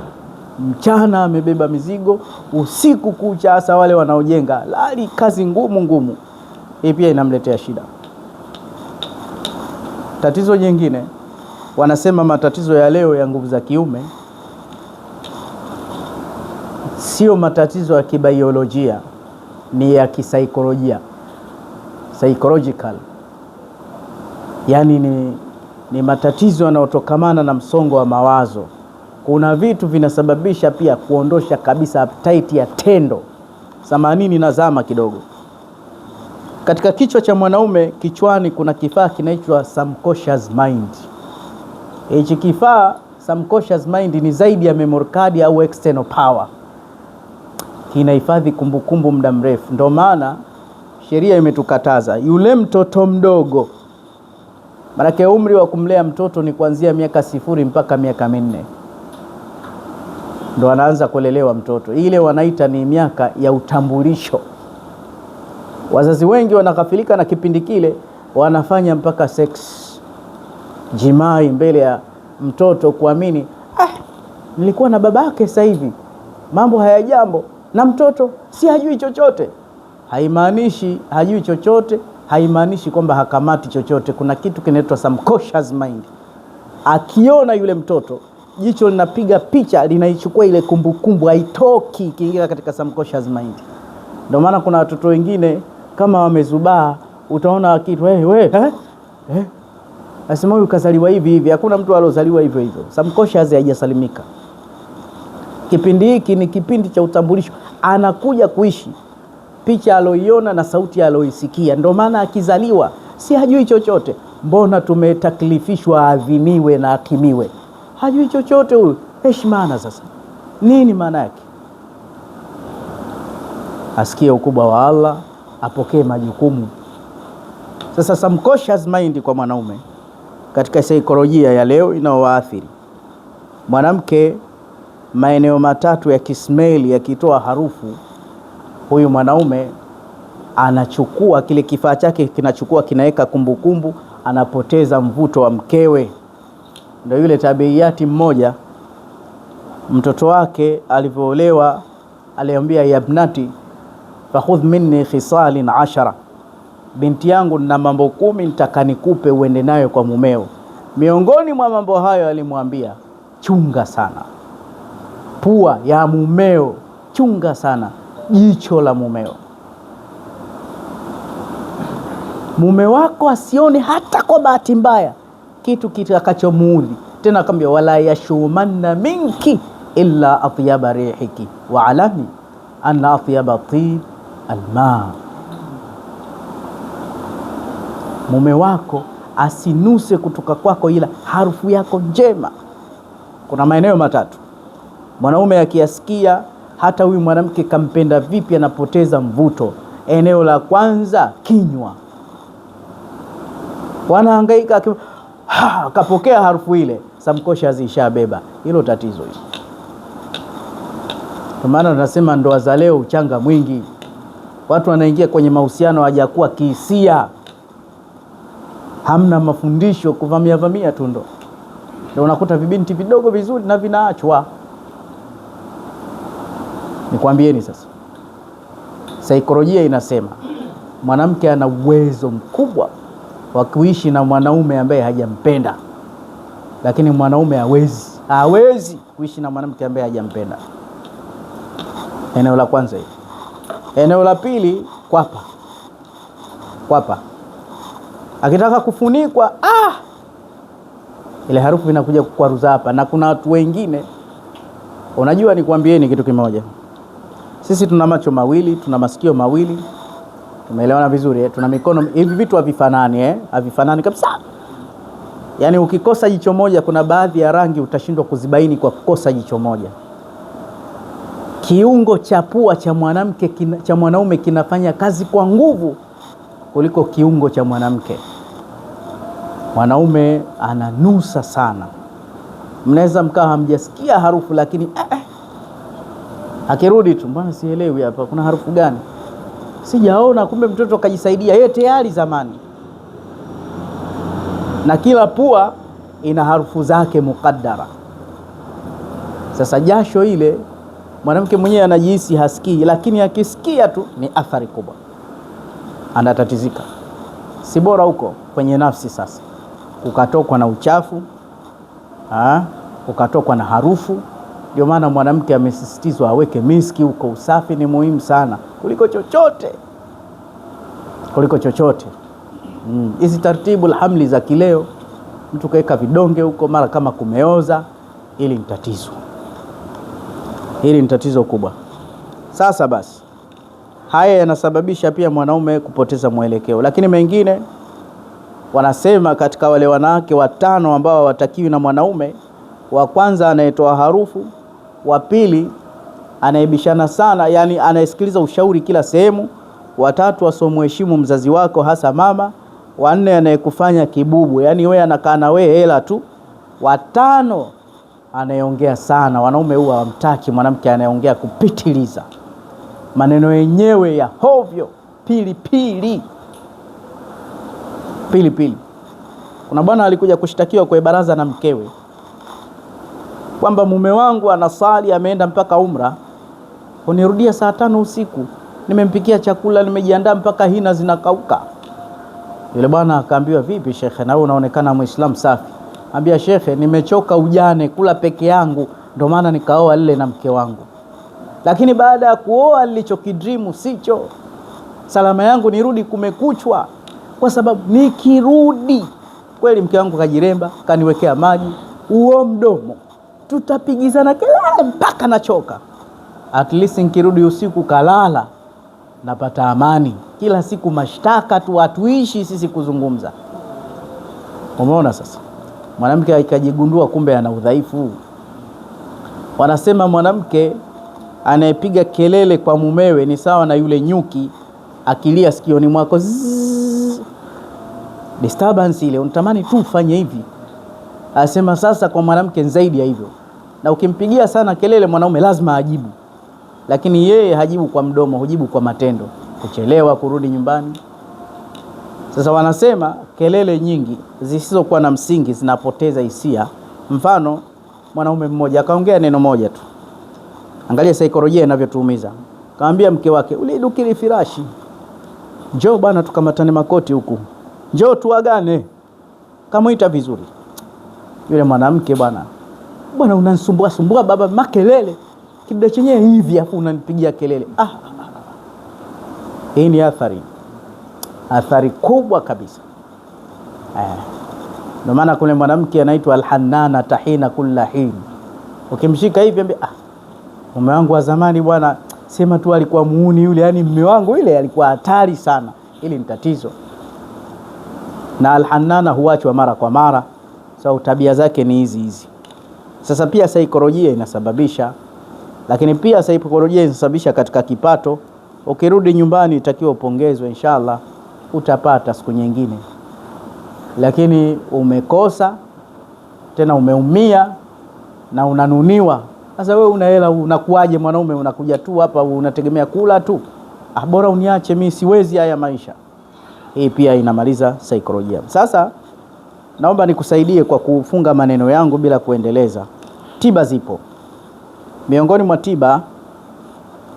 Mchana amebeba mizigo, usiku kucha, hasa wale wanaojenga, lali kazi ngumu. Hii pia inamletea shida. Tatizo jingine, wanasema matatizo ya leo ya nguvu za kiume sio matatizo ya kibiolojia, ni ya kisaikolojia, psychological. Yani ni matatizo yanayotokamana na msongo wa mawazo. Kuna vitu vinasababisha pia kuondosha kabisa appetite ya tendo. Samanini nazama kidogo. Katika kichwa cha mwanaume, kichwani kuna kifaa kinaitwa subconscious mind. Hichi kifaa subconscious mind ni zaidi ya memory card au external power. Kinahifadhi kumbukumbu muda mrefu. Ndio maana sheria imetukataza yule mtoto mdogo. Maana umri wa kumlea mtoto ni kuanzia miaka 0 mpaka miaka 4. Ndio anaanza kulelewa mtoto. Ile wanaita ni miaka ya utambulisho. Wazazi wengi wanakafilika na kipindi kile, wanafanya mpaka sex, jimai mbele ya mtoto, kuamini nilikuwa na babake sasa hivi mambo hayajambo, na mtoto si hajui chochote. Haimaanishi hajui chochote, haimaanishi kwamba hakamati chochote. Kuna kitu kinaitwa subconscious mind. Akiona yule mtoto, jicho linapiga picha, linaichukua ile kumbukumbu, haitoki, kiingia katika subconscious mind. Ndio maana kuna watoto wengine kama wamezubaa, utaona kitu asema huyu kazaliwa hivi. Hakuna mtu alozaliwa hivyo. Subconscious haijasalimika. Kipindi hiki ni kipindi cha utambulisho. Anakuja kuishi picha aloiona na sauti aloisikia. Ndio maana akizaliwa si hajui chochote. Mbona tumetaklifishwa adhiniwe na akimiwe? Hajui chochote huyu. Heshima sasa. Nini maana yake? Asikie ukubwa wa Allah, apokee majukumu. Sasa subconscious mind kwa mwanaume katika saikolojia ya leo inawaathiri mwanamke. Maeneo matatu ya kismeli yakitoa harufu, huyu mwanaume anachukua kile kifaa chake, kinachukua kinaweka kumbukumbu, anapoteza mvuto wa mkewe. Ndio yule tabiiyati mmoja, mtoto wake alivyoolewa aliambia, yabnati fakhudh minni khisalin 10, binti yangu na mambo 10 nitaka nikupe uende nayo kwa mumeo. Miongoni mwa mambo hayo alimwambia, chunga sana pua ya mumeo, chunga sana jicho la mumeo. Mume wako asione hata kwa bahati mbaya kitu kitakachomuudhi. Tena akamwambia, wala yashumanna minki illa atyaba rihiki wa alami anna atyaba tib alma. Mume wako asinuse kutoka kwako ila harufu yako njema. Kuna maeneo matatu mwanaume akiasikia hata huyu mwanamke kampenda vipi anapoteza mvuto. Eneo la kwanza, kinywa. Wanahangaika akapokea harufu ile, subconscious ishabeba hilo tatizo hilo. Kwa maana tunasema ndoa za leo uchanga mwingi. Watu wanaingia kwenye mahusiano hajakuwa kihisia. Hamna mafundisho, kuvamia tu ndo. Ndio unakuta vibinti vidogo vizuri na vinaachwa. Nikwambieni sasa, saikolojia inasema mwanamke ana uwezo mkubwa wa kuishi na mwanaume ambaye hajampenda, lakini mwanaume hawezi kuishi na mwanamke ambaye hajampenda. Eneo la kwanza hili. Eneo la pili, kwapa. Akitaka kufunikwa, ile harufu inakuja kukwaruza hapa. Na kuna watu wengine, unajua nikwambieni kitu kimoja. Sisi tuna macho mawili, tuna masikio mawili. Tumeelewana vizuri, tuna mikono. Hivi vitu havifanani, havifanani kabisa. Yaani ukikosa jicho moja, kuna baadhi ya rangi utashindwa kuzibaini kwa kukosa jicho moja. Kiungo cha pua cha mwanamke cha mwanaume kinafanya kazi kwa nguvu kuliko kiungo cha mwanamke. Mwanaume ananusa sana. Mnaweza mkawa hamjasikia harufu, lakini akirudi tu, mbona sielewi hapa kuna harufu gani? Sijaona, kumbe mtoto kajisaidia yeye tayari zamani. Na kila pua ina harufu zake mukaddara. Sasa jasho ile mwanamke mwenyewe anajihisi hasikii, lakini akisikia tu ni athari kubwa, anatatizika. Si bora huko kwenye nafsi sasa ukatokwa na uchafu, ukatokwa na harufu. Ndio maana mwanamke amesisitizwa aweke miski huko. Usafi ni muhimu sana kuliko chochote. Hizi taratibu alhamli za kileo, mtu kaeka vidonge huko mara kama kumeoza, ili ni tatizo. Hili ni tatizo kubwa. Sasa basi, haya yanasababisha pia mwanaume kupoteza mwelekeo. Lakini mengine wanasema katika wale wanawake 5 ambao hawatakiwi na mwanaume, wa kwanza anayetoa harufu, wa pili anayebishana sana, yani anayesikiliza ushauri kila sehemu, wa 3 asomheshimu mzazi wako hasa mama, wa 4 anayekufanya kibubu, yani wewe anakaa na wewe hela tu, wa 5 anayeongea sana. Wanaume huwa hawamtaki mwanamke anayeongea kupitiliza, maneno yenyewe ya hovyo, pilipili. Kuna bwana alikuja kushtakiwa kwa baraza na mkewe kwamba mume wangu anasali, ameenda mpaka umra, unirudia saa 5 usiku, nimempikia chakula, nimejiandaa mpaka hina zinakauka. Yule bwana akaambiwa, vipi shekhe, na wewe unaonekana Muislamu safi? Ambia, shekhe, nimechoka ujane, kula peke yangu, ndio maana nikaoa lile na mke wangu. Lakini baada ya kuoa nilichokidream sicho. Salama yangu nirudi kumekuchwa, kwa sababu nikirudi kweli mke wangu kajiremba, kaniwekea maji, uo mdomo, tutapigizana kelele mpaka nachoka. At least nikirudi usiku kalala, napata amani. Kila siku mashtaka tu, hatuishi sisi kuzungumza. Umeona sasa? Mwanamke akajigundua kumbe ana udhaifu. Wanasema mwanamke anayepiga kelele kwa mumewe ni sawa na yule nyuki akilia sikioni mwako, disturbance ile, unatamani tu ufanye hivi. Asema sasa kwa mwanamke zaidi ya hivyo, na ukimpigia sana kelele mwanaume lazima ajibu, lakini yeye hajibu kwa mdomo, hujibu kwa matendo, kuchelewa kurudi nyumbani. Sasa wanasema kelele nyingi zisizokuwa na msingi zinapoteza hisia. Mfano, mwanaume mmoja akaongea neno moja tu, angalia saikolojia inavyotuumiza. Kaambia mke wake, ulidukili firashi, njoo bwana tukamatane makoti huku, njoo tuagane. Kamuita vizuri. Yule mwanamke, bwana unanisumbua baba, makelele kidogo chenyewe hivi afu unanipigia kelele. Hii ni athari kubwa kabisa. Ndio maana kule mwanamke anaitwa alhanana tahina kulla hin. Ukimshika hivi ambia, mume wangu wa zamani bwana, sema tu alikuwa muuni yule, yani mume wangu yule alikuwa hatari sana. Hili ni tatizo. Na alhanana huachwa mara kwa mara, sababu tabia zake ni hizi. Sasa pia saikolojia inasababisha, lakini pia saikolojia inasababisha katika kipato. Ukirudi nyumbani itakiwa upongezwe, inshallah utapata siku nyingine. Lakini umekosa tena, umeumia na unanuniwa. Sasa wewe una hela, unakuaje mwanaume? Unakuja tu hapa unategemea kula tu. Bora uniache mimi, siwezi haya maisha. Hii pia inamaliza saikolojia. Sasa naomba nikusaidie kwa kufunga maneno yangu bila kuendeleza. Tiba zipo. Miongoni mwa tiba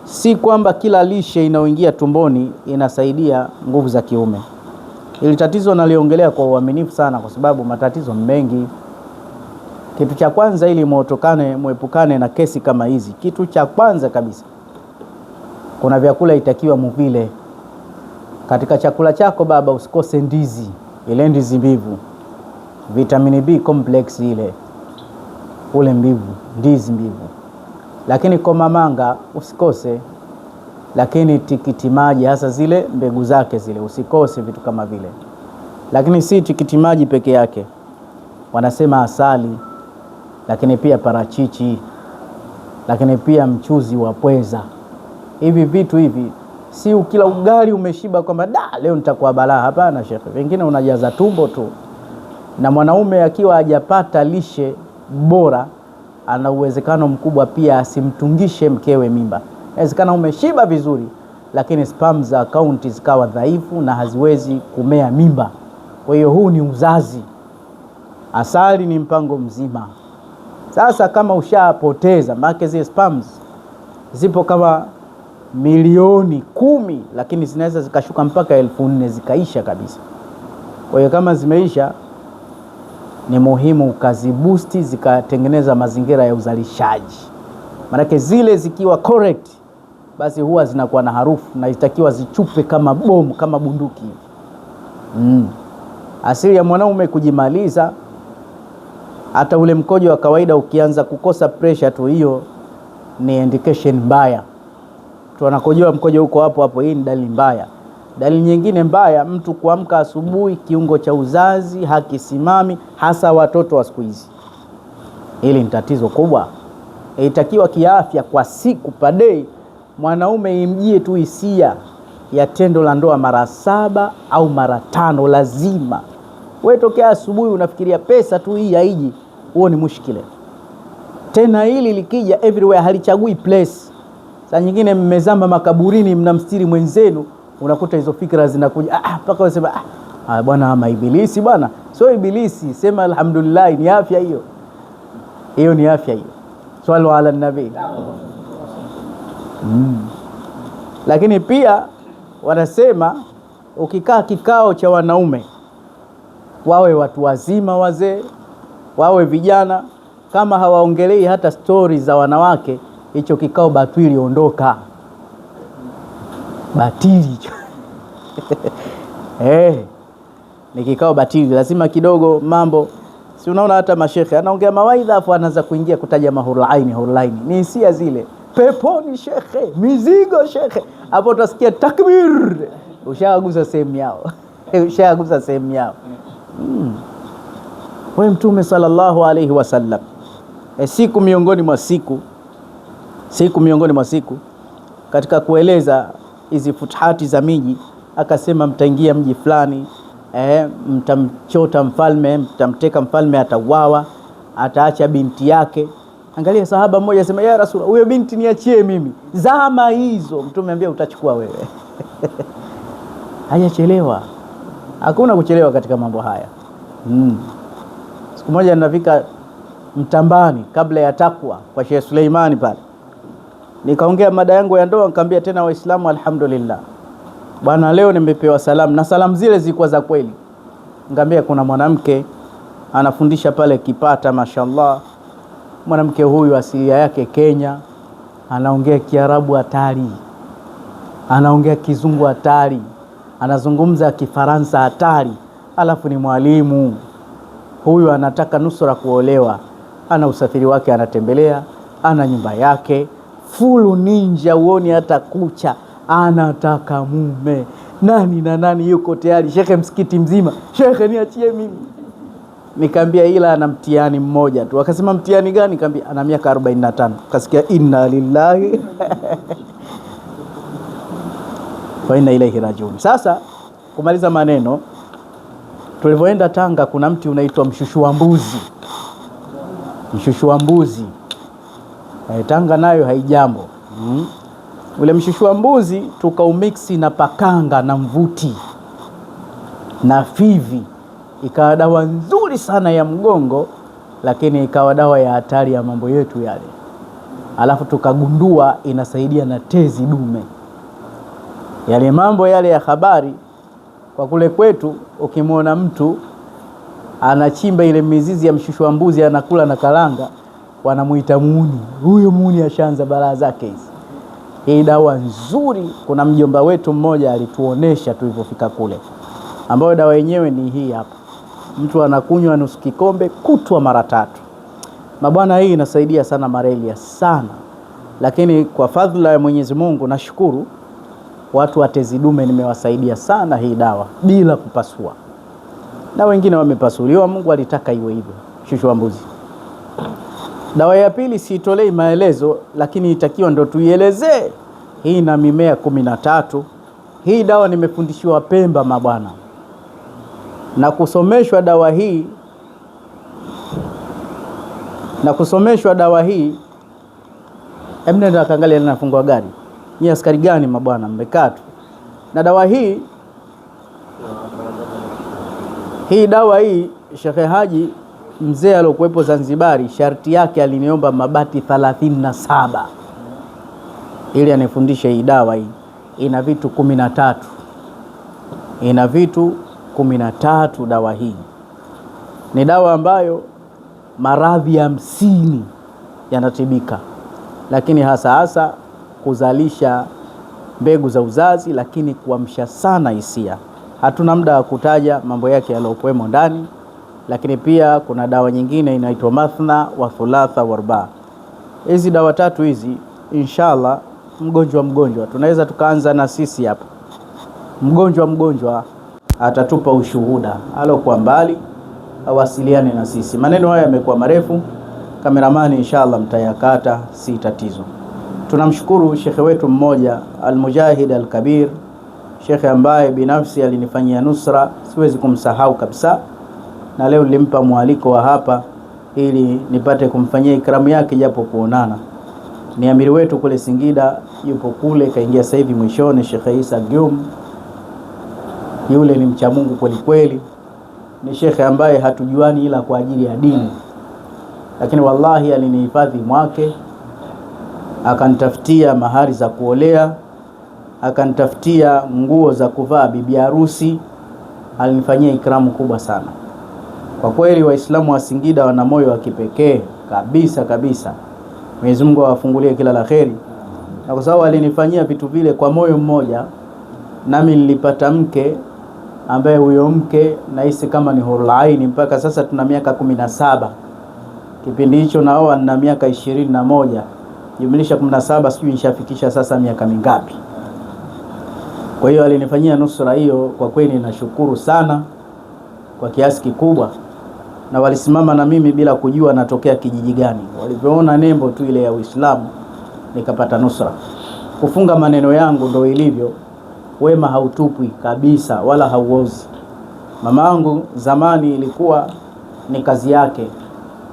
si kwamba kila lishe inayoingia tumboni inasaidia nguvu za kiume. Ili tatizo naliongelea kwa uaminifu sana, kwa sababu matatizo mengi. Kitu cha kwanza, ili muepukane na kesi kama hizi, kitu cha kwanza kabisa, kuna vyakula itakiwa muvile. Katika chakula chako baba, usikose ndizi, ile ndizi mbivu, vitamini B complex ile, ule mbivu, ndizi mbivu. Lakini komamanga usikose, lakini tikiti maji, hasa zile mbegu zake zile, usikose vitu kama vile. Lakini si tikiti maji peke yake, wanasema asali, lakini pia parachichi, lakini pia mchuzi wa pweza. Hivi vitu hivi, si ukila ugali umeshiba kwamba leo nitakuwa balaa. Hapana shekhe, wengine unajaza tumbo tu. Na mwanaume akiwa hajapata lishe bora, ana uwezekano mkubwa pia asimtungishe mkewe mimba. Inawezekana umeshiba vizuri, lakini sperm za akaunti zikawa dhaifu na haziwezi kumea mimba. Kwa hiyo huu ni uzazi. Asali ni mpango mzima. Sasa kama ushapoteza, maana zile sperms zipo kama milioni 10, lakini zinaweza zikashuka mpaka 1400 zikaisha kabisa. Kwa hiyo kama zimeisha, ni muhimu ukaziboosti zikatengeneza mazingira ya uzalishaji. Maana zile zikiwa correct, basi huwa zinakuwa na harufu na itakiwa zichupe kama bomu, kama bunduki. Asili ya mwanaume kujimaliza. Hata ule mkojo wa kawaida ukianza kukosa pressure tu, hiyo ni indication mbaya. Tunakojoa mkojo huko hapo hapo, hii ni dalili mbaya. Dalili nyingine mbaya, mtu kuamka asubuhi kiungo cha uzazi hakisimami, hasa watoto wa siku hizi. Hili ni tatizo kubwa. Itakiwa kiafya kwa siku per day mwanaume imjie tu hisia ya tendo la ndoa mara 7 au mara 5 lazima. Wewe tokea asubuhi unafikiria pesa tu, hii haiji, huo ni mushkile. Tena hili likija everywhere, halichagui place. Saa nyingine mmezamba makaburini, mnamstiri mwenzenu, unakuta hizo fikra zinakuja mpaka unasema bwana ama ibilisi bwana. Sio ibilisi, sema alhamdulillah, ni afya hiyo. Hiyo ni afya hiyo. Swali ala nabii. Lakini pia wanasema ukikaa kikao cha wanaume, wawe watu wazima, wazee, wawe vijana, kama hawaongelei hata story za wanawake, hicho kikao batili, ondoka. Batili. Ni kikao batili. Lazima kidogo mambo, si unaona hata mashekhe anaongea mawaidha afu anaanza kuingia kutaja hurulaini. Ni hisia zile. Peponi shekhe, mizigo shekhe. Hapo utasikia takbir. Ushagusa sehemu yao. Wewe Mtume sallallahu alayhi wasallam, siku miongoni mwa siku katika kueleza hizi futhati za miji, akasema mtaingia mji fulani, mtamchota mfalme, mtamteka mfalme, atauawa, ataacha binti yake. Angalia sahaba mmoja asema, ya Rasul, huyo binti niachie mimi. Zama hizo Mtume ambia utachukua wewe. Hayachelewa. Hakuna kuchelewa katika mambo haya. Siku moja ninafika Mtambani kabla ya takwa kwa Sheikh Suleimani pale. Nikaongea mada yangu ya ndoa, nikamwambia tena Waislamu, alhamdulillah. Bwana, leo nimepewa salamu, na salamu zile zilikuwa za kweli. Nikamwambia kuna mwanamke anafundisha pale Kipata, mashallah. Mwanamke huyu asilia yake Kenya, anaongea Kiarabu hatari, anaongea Kizungu hatari, anazungumza Kifaransa hatari, alafu ni mwalimu. Huyu anataka nusura kuolewa, ana usafiri wake, anatembelea, ana nyumba yake, full ninja, uoni hata kucha, anataka mume. Nani na nani yuko tayari? Shekhe msikiti mzima, shekhe niachie mimi. Nikamwambia ila ana mtihani mmoja tu. Akasema mtihani gani? Nikamwambia ana miaka 45. Kasikia inna lillahi wa inna ilaihi rajiun. Sasa kumaliza maneno, tulivyoenda Tanga kuna mti unaitwa mshushu wa mbuzi. Tanga nayo haijambo. Ule mshushu wa mbuzi tukaumixi na pakanga na mvuti na fivi, ikawa dawa nzuri sana ya mgongo, lakini ikawa dawa ya hatari ya mambo yetu yale. alafu tukagundua inasaidia na tezi dume. Yale mambo yale ya habari, kwa kule kwetu ukimwona mtu anachimba ile mizizi ya mshushu wa mbuzi anakula na kalanga, wanamuita muuni. Huyo muuni ashaanza balaa zake hizi. Hii dawa nzuri, kuna mjomba wetu mmoja alituonesha tulipofika kule, ambayo dawa yenyewe ni hii hapa. Mtu anakunywa nusu kikombe kutwa mara 3. Mabwana, hii inasaidia sana malaria sana. Lakini kwa fadhila ya Mwenyezi Mungu nashukuru watu wa tezi dume nimewasaidia sana hii dawa bila kupasua. Na wengine wamepasuliwa, Mungu alitaka iwe hivyo. Shushu wa mbuzi. Dawa ya pili siitolei maelezo, lakini itakiwa ndo tuielezee. Hii na mimea 13. Hii dawa nimefundishiwa Pemba mabwana, na kusomeshwa dawa hii nenda kaangalia linafungwa gari. Ni askari gani mabwana mmekaa tu. Na dawa hii dawa hii Sheikh Haji mzee alokuepo Zanzibari, sharti yake aliniomba mabati 37 ili anifundishe hii dawa. Hii ina vitu 13. Ina vitu 13 dawa hii. Ni dawa ambayo maradhi 50 yanatibika, lakini hasa kuzalisha mbegu za uzazi, lakini kuamsha sana hisia. Hatuna muda wa kutaja mambo yake yaliyokuwemo ndani, lakini pia kuna dawa nyingine inaitwa mathna wa thulatha wa ruba. Hizi dawa 3 hizi inshallah mgonjwa tunaweza tukaanza na sisi hapa. Mgonjwa atatupa ushuhuda, alokuwa mbali awasiliane na sisi. Maneno haya yamekuwa marefu, kameramani inshallah mtayakata, si tatizo. Tunamshukuru shekhe wetu mmoja Al-Mujahid Al-Kabir, shekhe ambaye binafsi alinifanyia nusra, siwezi kumsahau kabisa. Na leo nilimpa mwaliko wa hapa ili nipate kumfanyia ikramu yake japo kuonana. Ni amiri wetu kule Singida, yupo kule kaingia sasa hivi mwishoni, Sheikh Isa Gyum. Yule ni mcha Mungu kweli kweli. Ni shekhe ambaye hatujuani ila kwa ajili ya dini, lakini wallahi alinihifadhi mwake, akanitafutia mahari za kuolea, akanitafutia nguo za kuvaa bibi harusi. Alinifanyia ikramu kubwa sana. Kwa kweli Waislamu wa Singida wana moyo wa kipekee kabisa. Mwenyezi Mungu awafungulie kila la kheri. Na kwa sababu alinifanyia vitu vile kwa moyo mmoja, nami nilipata mke ambaye huyo mke nahisi kama ni hurul aini. Mpaka sasa tuna miaka 17. Kipindi hicho naoa na miaka 21. Jumlisha 17, sijui nishafikisha sasa miaka mingapi. Kwa hiyo alinifanyia nusura hiyo, kwa kweli nashukuru sana kwa kiasi kikubwa. Na walisimama na mimi bila kujua natokea kijiji gani. Walipoona nembo tu ile ya Uislamu nikapata nusra. Kufunga maneno yangu ndo ilivyo, wema hautupwi kabisa wala hauozi. Mama yangu zamani ilikuwa ni kazi yake.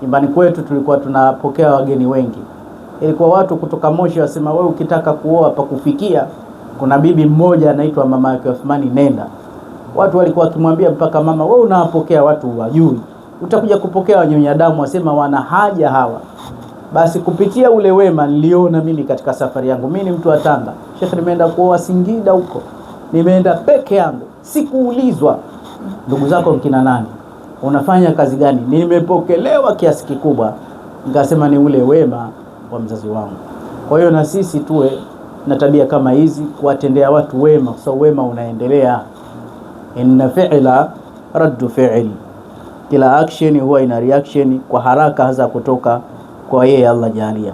Nyumbani kwetu tulikuwa tunapokea wageni wengi. Ilikuwa watu kutoka Moshi wasema, wewe ukitaka kuoa pa kufikia kuna bibi mmoja anaitwa mama yake Uthmani, nenda. Watu walikuwa wakimwambia mpaka mama, wewe unawapokea watu wajui, utakuja kupokea wanyonya damu, wasema wana haja hawa. Basi kupitia ule wema niliona mimi katika safari yangu. Mimi ni mtu wa Tanga. Sheikh, nimeenda kuoa Singida huko. Nimeenda peke yangu. Sikuulizwa ndugu zako mkina nani, unafanya kazi gani. Nimepokelewa kiasi kikubwa. Nikasema ni ule wema wa mzazi wangu. Kwa hiyo na sisi tuwe na tabia kama hizi, kuwatendea watu wema, kwa sababu wema unaendelea. Inna fi'la raddu fi'l. Kila action huwa ina reaction kwa haraka, hasa kutoka kwa yeye Allah jalia.